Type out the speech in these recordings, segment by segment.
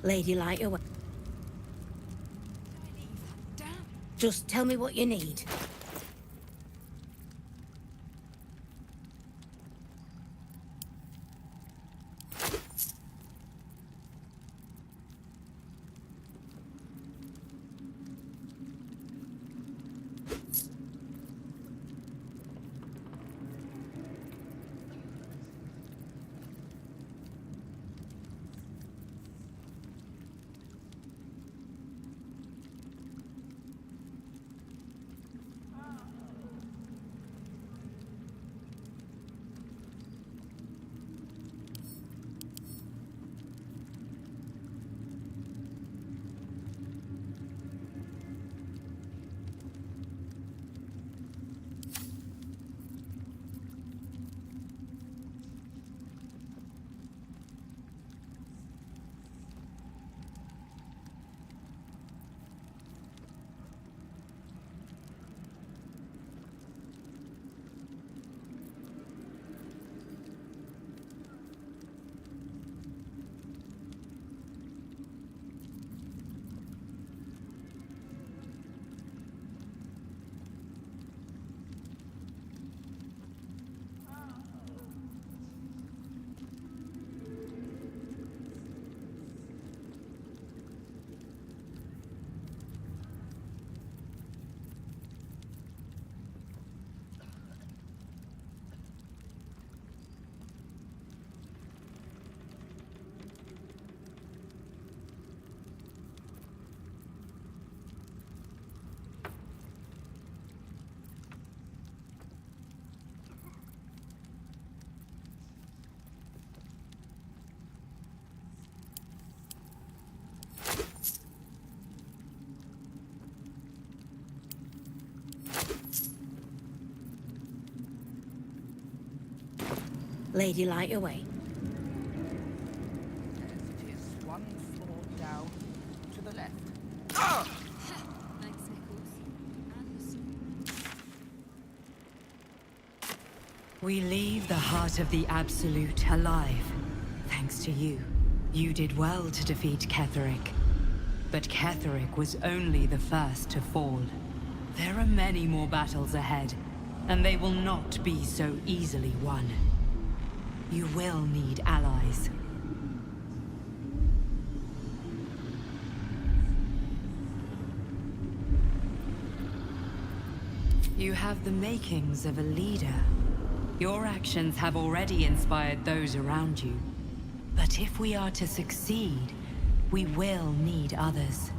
Lady, light away. Just tell me what you need. Lady, light away. It is one floor down to the left. Thanks, Nichols. We leave the heart of the Absolute alive. Thanks to you. You did well to defeat Ketheric. But Ketheric was only the first to fall. There are many more battles ahead, and they will not be so easily won. You will need allies. You have the makings of a leader. Your actions have already inspired those around you. But if we are to succeed, we will need others.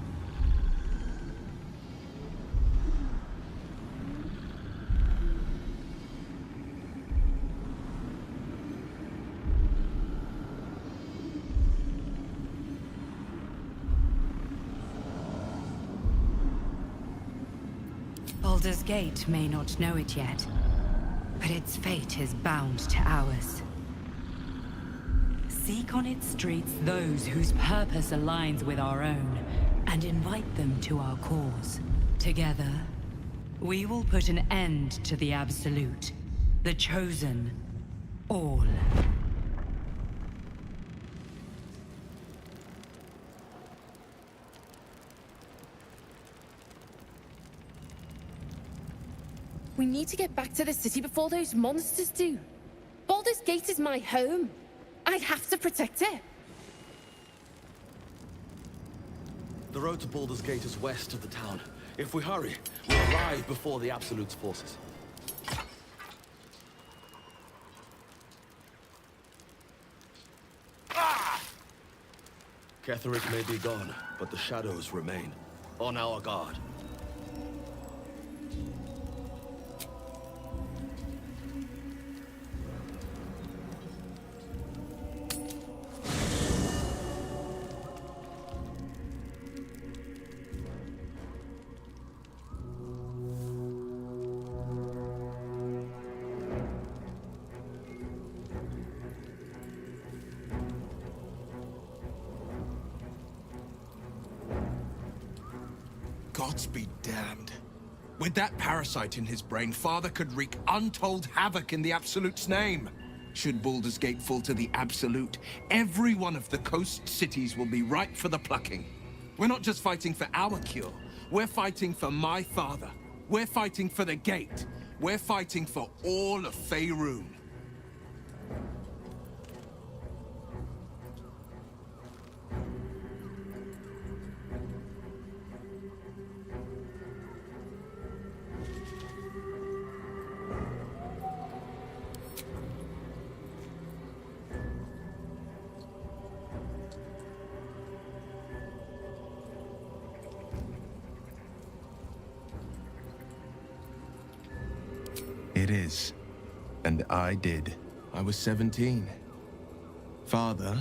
Baldur's Gate may not know it yet, but its fate is bound to ours. Seek on its streets those whose purpose aligns with our own, and invite them to our cause. Together, we will put an end to the Absolute, the Chosen, all. We need to get back to the city before those monsters do. Baldur's Gate is my home. I have to protect it. The road to Baldur's Gate is west of the town. If we hurry, we'll arrive before the Absolute's forces. Ketheric may be gone, but the shadows remain. On our guard. Gods be damned. With that parasite in his brain, Father could wreak untold havoc in the Absolute's name. Should Baldur's Gate fall to the Absolute, every one of the coast cities will be ripe for the plucking. We're not just fighting for our cure. We're fighting for my father. We're fighting for the Gate. We're fighting for all of Faerun. It is. And I did. I was 17. Father,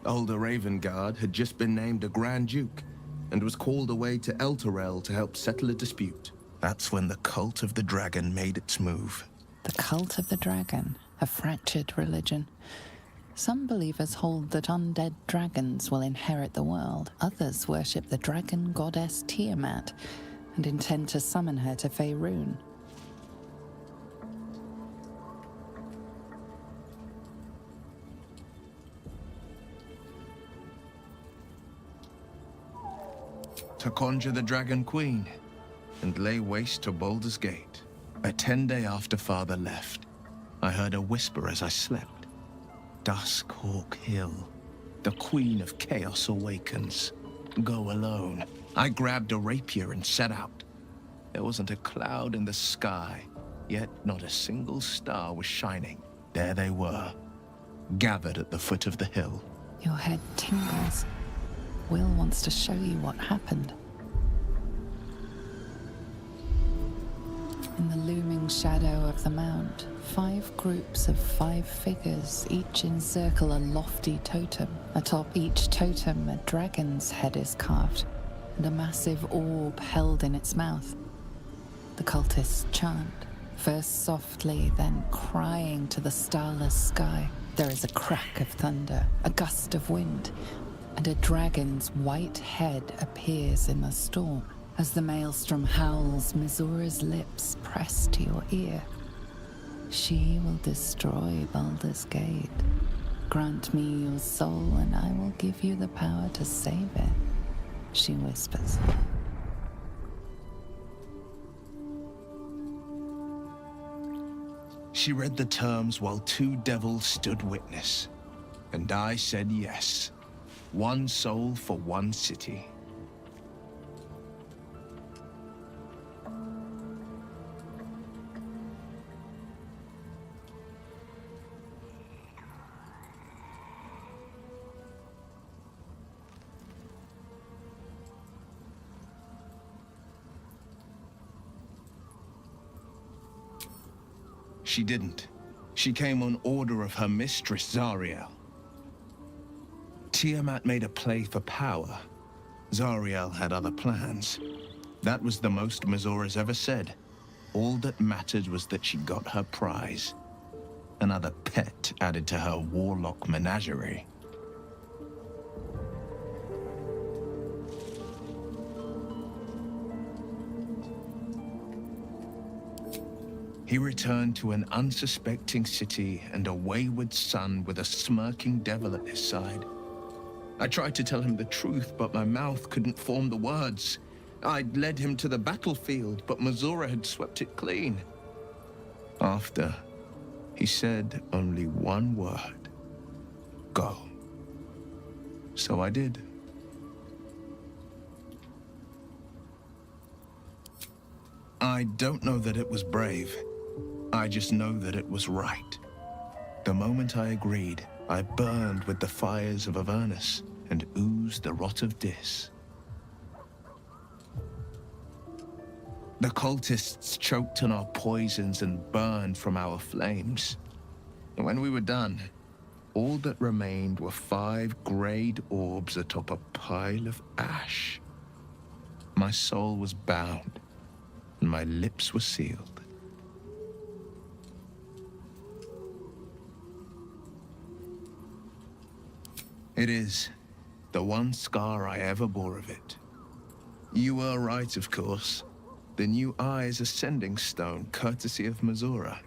older Ravengard, had just been named a Grand Duke and was called away to Elturel to help settle a dispute. That's when the Cult of the Dragon made its move. The Cult of the Dragon, a fractured religion. Some believers hold that undead dragons will inherit the world. Others worship the dragon goddess Tiamat and intend to summon her to Faerun. To conjure the Dragon Queen and lay waste to Baldur's Gate. A 10-day after Father left, I heard a whisper as I slept. Duskhawk Hill. The Queen of Chaos awakens. Go alone. I grabbed a rapier and set out. There wasn't a cloud in the sky, yet not a single star was shining. There they were, gathered at the foot of the hill. Your head tingles. Will wants to show you what happened. In the looming shadow of the mount, 5 groups of 5 figures each encircle a lofty totem. Atop each totem, a dragon's head is carved, and a massive orb held in its mouth. The cultists chant, first softly, then crying to the starless sky. There is a crack of thunder, a gust of wind, and a dragon's white head appears in the storm. As the maelstrom howls, Missoura's lips press to your ear. She will destroy Baldur's Gate. Grant me your soul, and I will give you the power to save it, she whispers. She read the terms while 2 devils stood witness, and I said yes. 1 soul for 1 city. She didn't. She came on order of her mistress, Zariel. Tiamat made a play for power. Zariel had other plans. That was the most Missoura's ever said. All that mattered was that she got her prize. Another pet added to her warlock menagerie. He returned to an unsuspecting city and a wayward son with a smirking devil at his side. I tried to tell him the truth, but my mouth couldn't form the words. I'd led him to the battlefield, but Missoura had swept it clean. After, he said only one word. Go. So I did. I don't know that it was brave. I just know that it was right. The moment I agreed, I burned with the fires of Avernus and oozed the rot of Dis. The cultists choked on our poisons and burned from our flames. And when we were done, all that remained were 5 grayed orbs atop a pile of ash. My soul was bound, and my lips were sealed. It is the one scar I ever bore of it. You were right, of course. The new eye is a sending stone, courtesy of Missoura.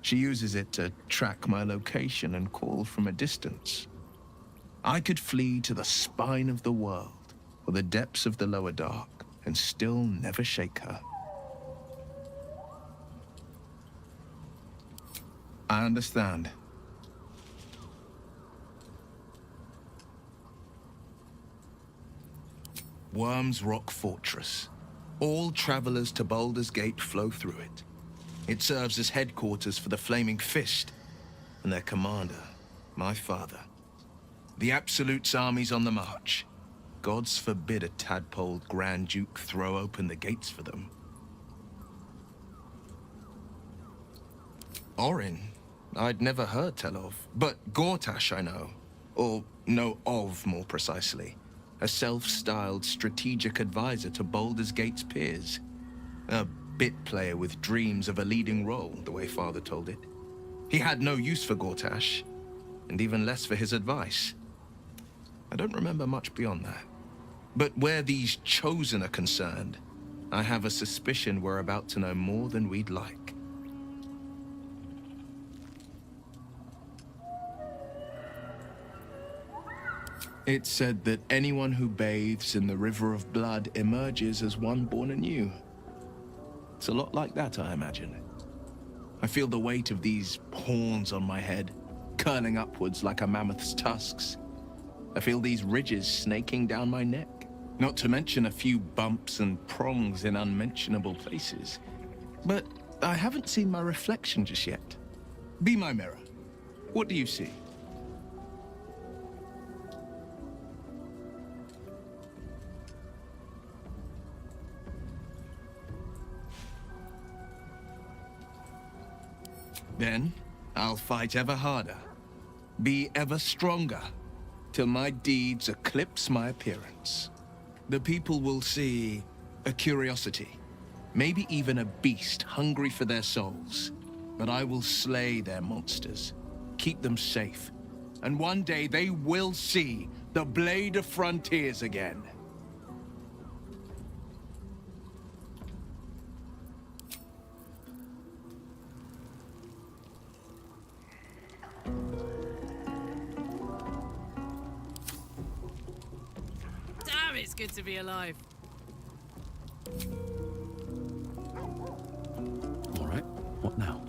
She uses it to track my location and call from a distance. I could flee to the spine of the world or the depths of the lower dark and still never shake her. I understand. Worm's Rock Fortress. All travelers to Baldur's Gate flow through it. It serves as headquarters for the Flaming Fist and their commander, my father. The Absolute's army's on the march. Gods forbid a tadpoled Grand Duke throw open the gates for them. Orin, I'd never heard tell of, but Gortash I know. Or know of, more precisely. A self-styled strategic advisor to Baldur's Gate's peers. A bit player with dreams of a leading role, the way Father told it. He had no use for Gortash, and even less for his advice. I don't remember much beyond that. But where these Chosen are concerned, I have a suspicion we're about to know more than we'd like. It's said that anyone who bathes in the river of blood emerges as one born anew. It's a lot like that, I imagine. I feel the weight of these horns on my head, curling upwards like a mammoth's tusks. I feel these ridges snaking down my neck, not to mention a few bumps and prongs in unmentionable places. But I haven't seen my reflection just yet. Be my mirror. What do you see? Then, I'll fight ever harder, be ever stronger, till my deeds eclipse my appearance. The people will see a curiosity, maybe even a beast hungry for their souls. But I will slay their monsters, keep them safe, and one day they will see the Blade of Frontiers again. Damn, it's good to be alive. All right, what now?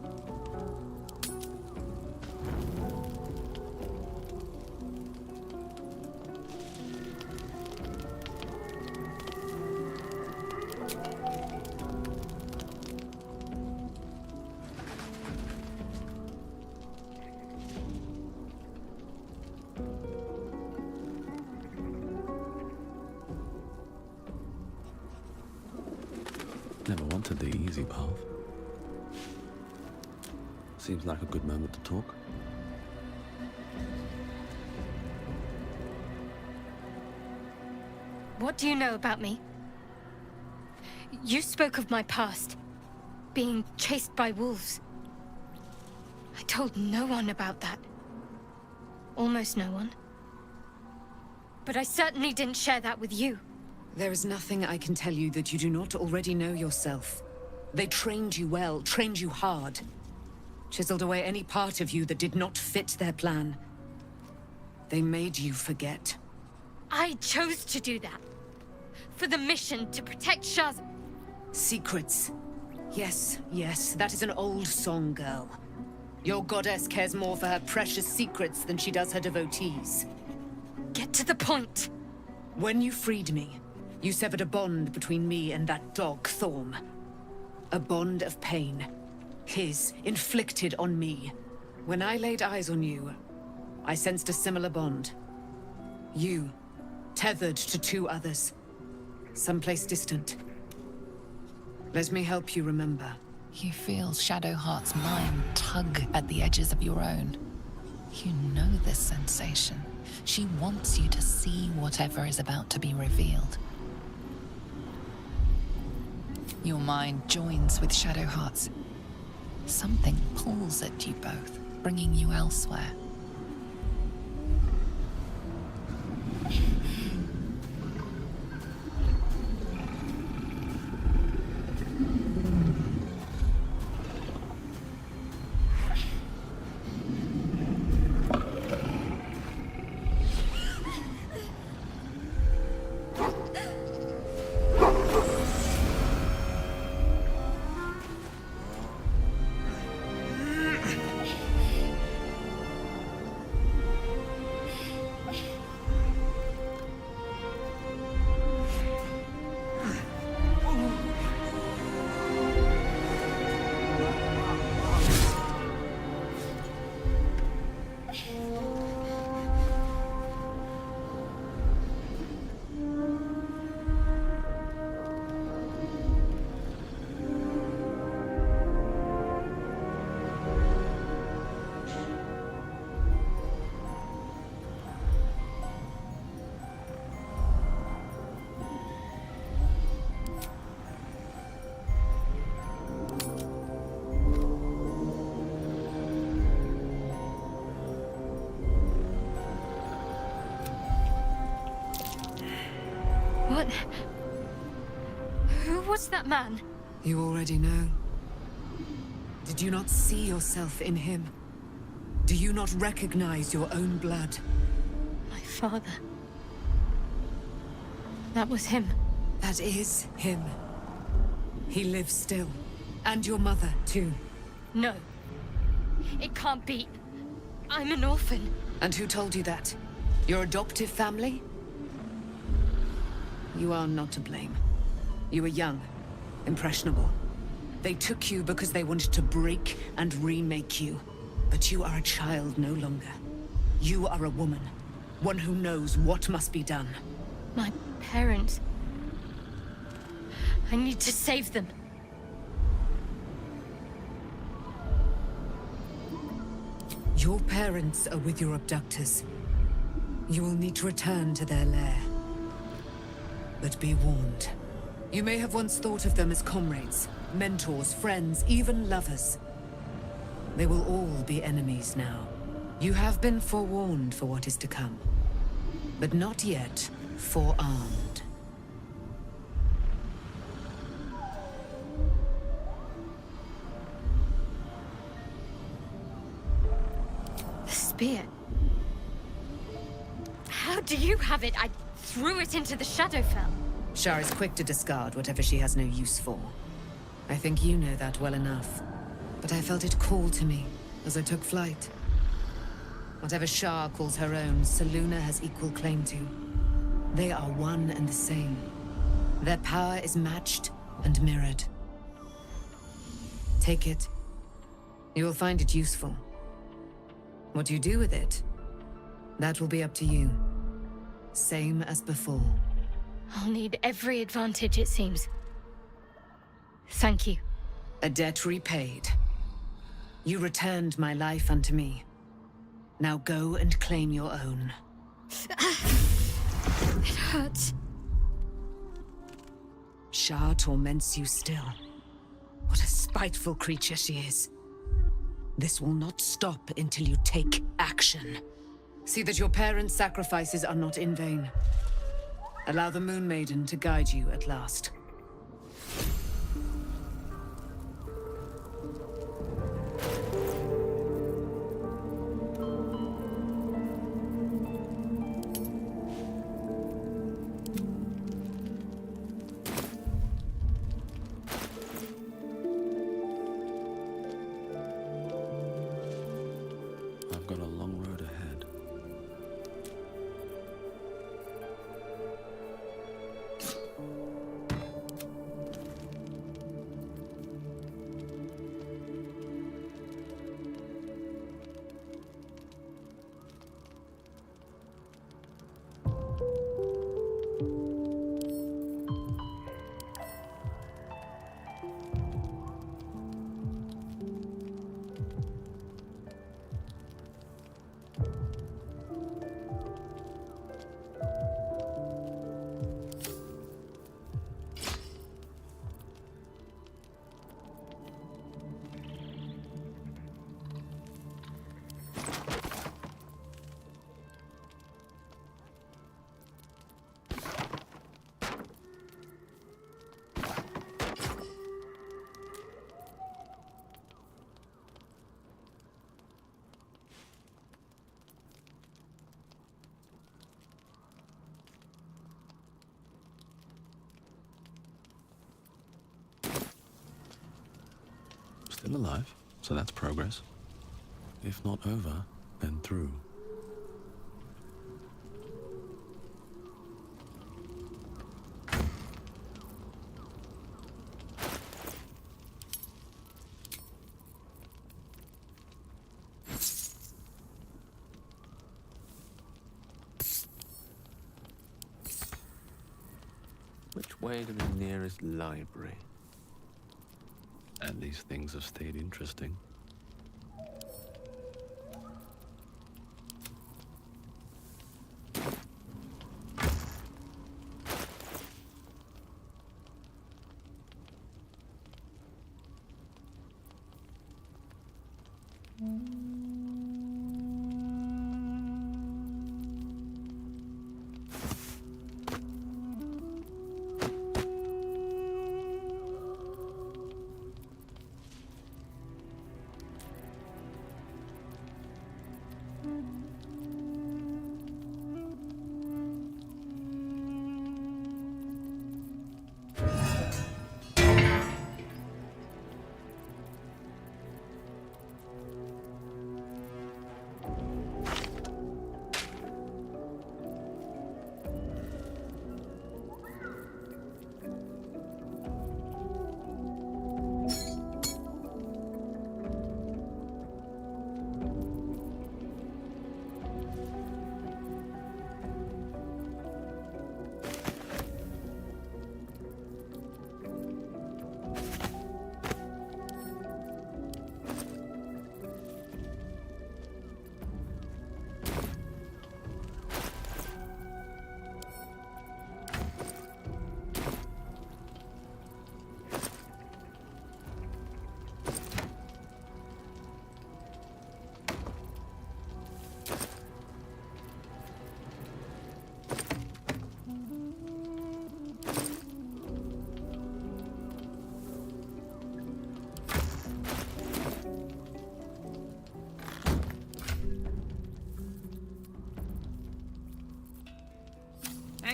Never wanted the easy path. Seems like a good moment to talk. What do you know about me? You spoke of my past, being chased by wolves. I told no one about that. Almost no one. But I certainly didn't share that with you. There is nothing I can tell you that you do not already know yourself. They trained you well, trained you hard. Chiseled away any part of you that did not fit their plan. They made you forget. I chose to do that. For the mission to protect Shaz. Secrets. Yes, yes, that is an old song, girl. Your goddess cares more for her precious secrets than she does her devotees. Get to the point. When you freed me, you severed a bond between me and that dog, Thorm. A bond of pain. His, inflicted on me. When I laid eyes on you, I sensed a similar bond. You, tethered to two others. Someplace distant. Let me help you remember. You feel Shadowheart's mind tug at the edges of your own. You know this sensation. She wants you to see whatever is about to be revealed. Your mind joins with Shadowheart's. Something pulls at you both, bringing you elsewhere. But... who was that man? You already know. Did you not see yourself in him? Do you not recognize your own blood? My father. That was him. That is him. He lives still. And your mother, too. No. It can't be. I'm an orphan. And who told you that? Your adoptive family? You are not to blame. You were young, impressionable. They took you because they wanted to break and remake you. But you are a child no longer. You are a woman. One who knows what must be done. My parents. I need to save them. Your parents are with your abductors. You will need to return to their lair. But be warned. You may have once thought of them as comrades, mentors, friends, even lovers. They will all be enemies now. You have been forewarned for what is to come, but not yet forearmed. The spear. How do you have it? I threw it into the Shadowfell. Shar is quick to discard whatever she has no use for. I think you know that well enough. But I felt it call to me as I took flight. Whatever Shar calls her own, Selûne has equal claim to. They are one and the same. Their power is matched and mirrored. Take it. You will find it useful. What you do with it, that will be up to you. Same as before. I'll need every advantage, it seems. Thank you. A debt repaid. You returned my life unto me. Now go and claim your own. It hurts. Shar torments you still. What a spiteful creature she is. This will not stop until you take action. See that your parents' sacrifices are not in vain. Allow the Moon Maiden to guide you at last. I've got a long road ahead. Still alive, so that's progress. If not over, then through. Which way to the nearest library? At least things have stayed interesting.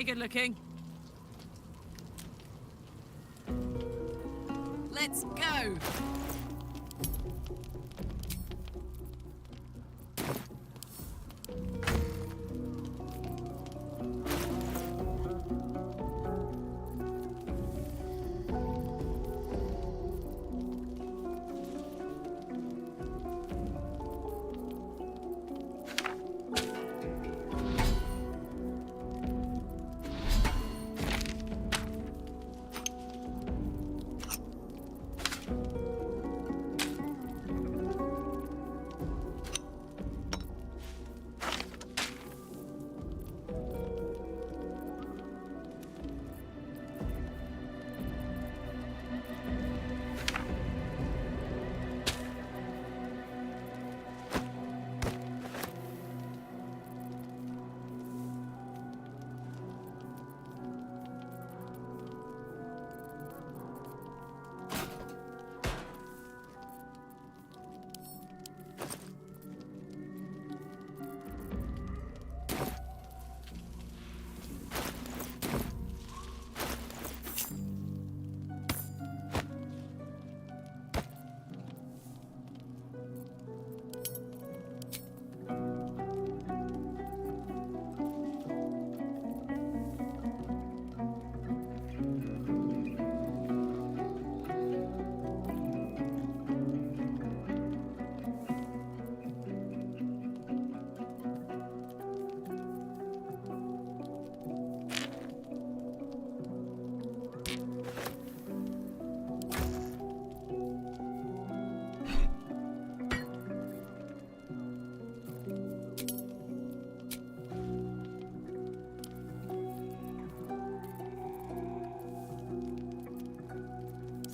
Okay, good looking. Let's go!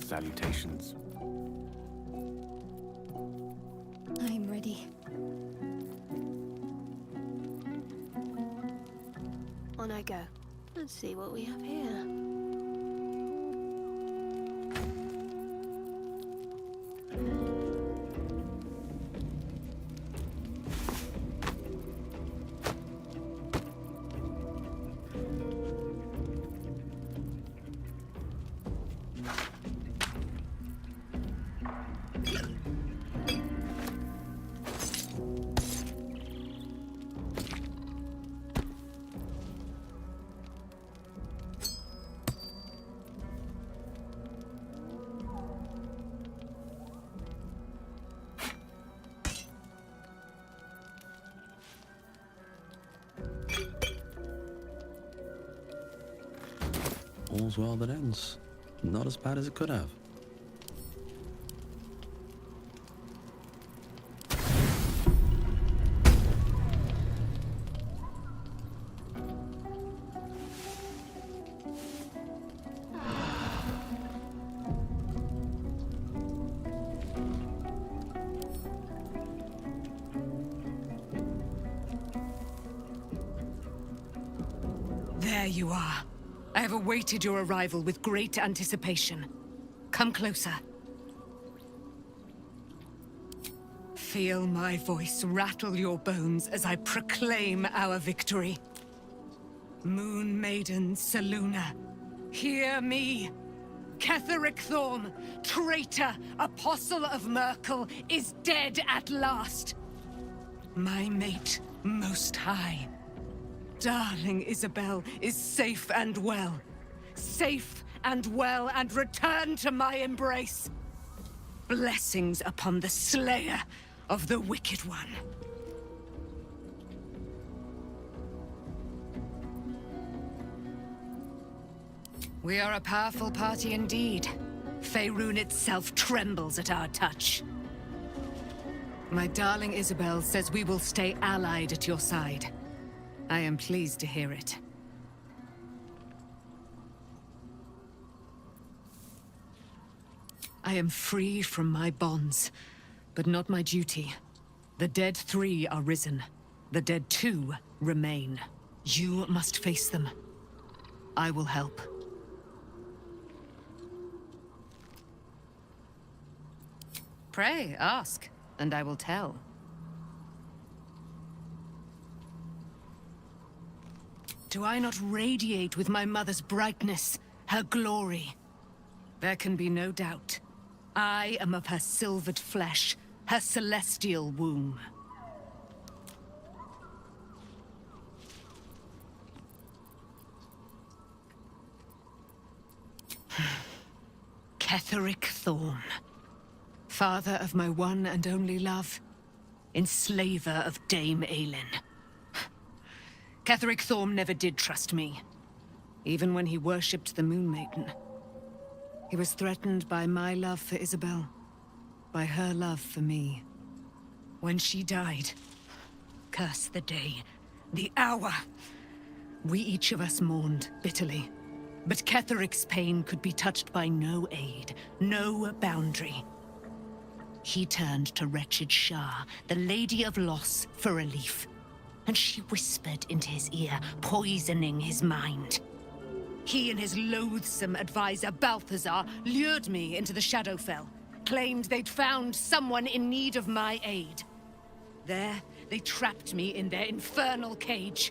Salutations. I'm ready. On I go. Let's see what we have here. All's well that ends. Not as bad as it could have. There you are. I have awaited your arrival with great anticipation. Come closer. Feel my voice rattle your bones as I proclaim our victory. Moon Maiden Selûne, hear me! Ketheric Thorm, traitor, apostle of Merkel, is dead at last! My mate, Most High. Darling Isabel is safe and well. Safe and well, and returned to my embrace. Blessings upon the slayer of the Wicked One. We are a powerful party indeed. Faerun itself trembles at our touch. My darling Isabel says we will stay allied at your side. I am pleased to hear it. I am free from my bonds, but not my duty. The dead 3 are risen. The dead 2 remain. You must face them. I will help. Pray, ask, and I will tell. Do I not radiate with my mother's brightness, her glory? There can be no doubt. I am of her silvered flesh, her celestial womb. Ketheric Thorn. Father of my one and only love. Enslaver of Dame Aelin. Ketheric Thorn never did trust me. Even when he worshipped the Moon Maiden. He was threatened by my love for Isabel. By her love for me. When she died, curse the day, the hour. We each of us mourned bitterly. But Ketheric's pain could be touched by no aid, no boundary. He turned to wretched Shah, the Lady of Loss, for relief. And she whispered into his ear, poisoning his mind. He and his loathsome advisor, Balthazar, lured me into the Shadowfell, claimed they'd found someone in need of my aid. There, they trapped me in their infernal cage.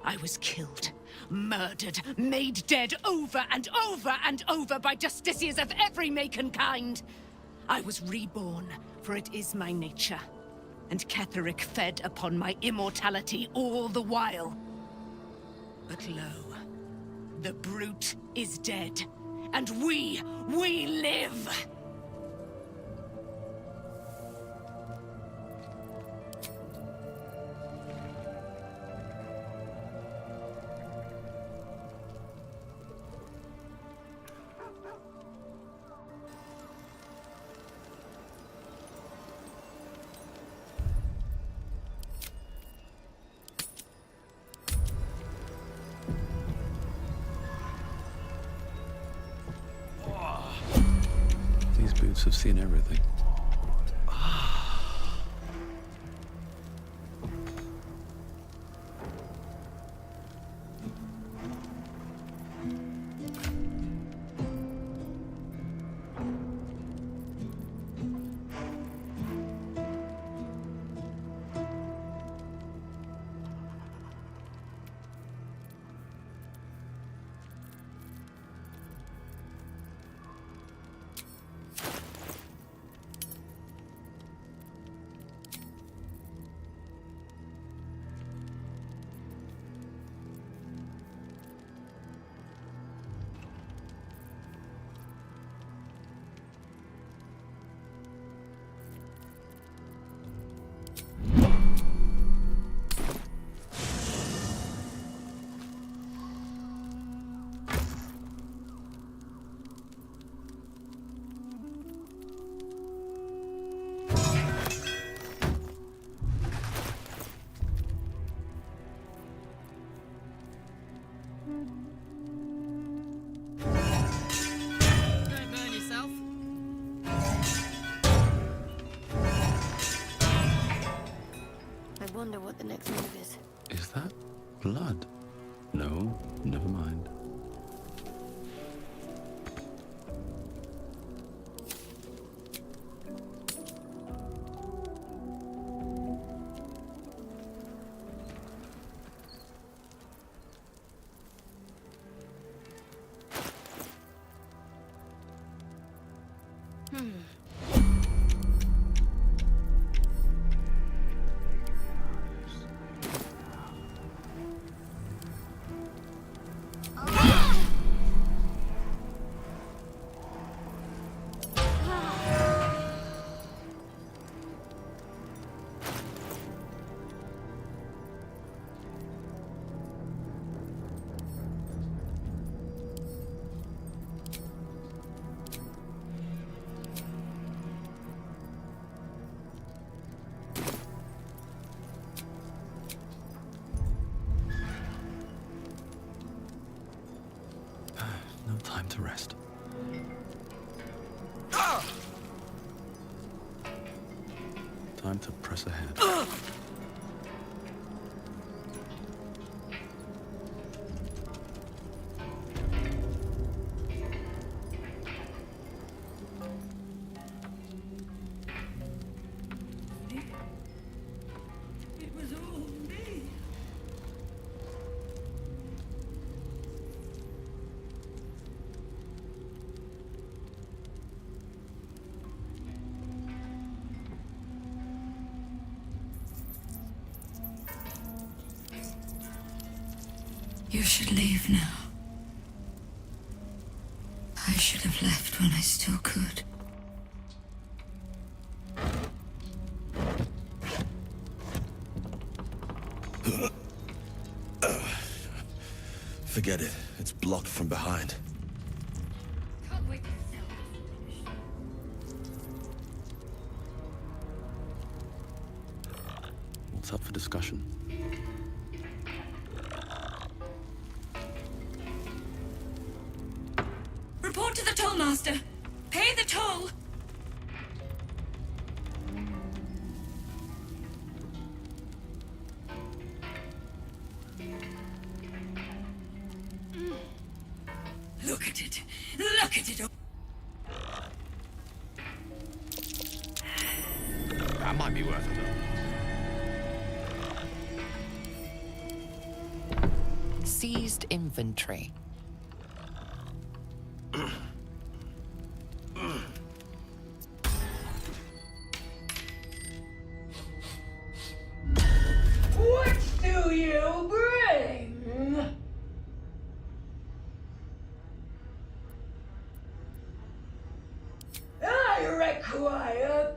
I was killed, murdered, made dead over and over and over by justiciars of every make and kind. I was reborn, for it is my nature. And Ketheric fed upon my immortality all the while. But lo, the brute is dead, and we live! These boots have seen everything. Don't burn yourself. I wonder what the next move is. Is that blood? No, never mind. No time to rest. Time to press ahead. It was all me. You should leave now. I should have left when I still could. Forget it. It's blocked from behind. What's up for discussion? Report to the tollmaster. Pay the toll. Look at it. Look at it. That might be worth it, though. Seized inventory. What do you bring? I require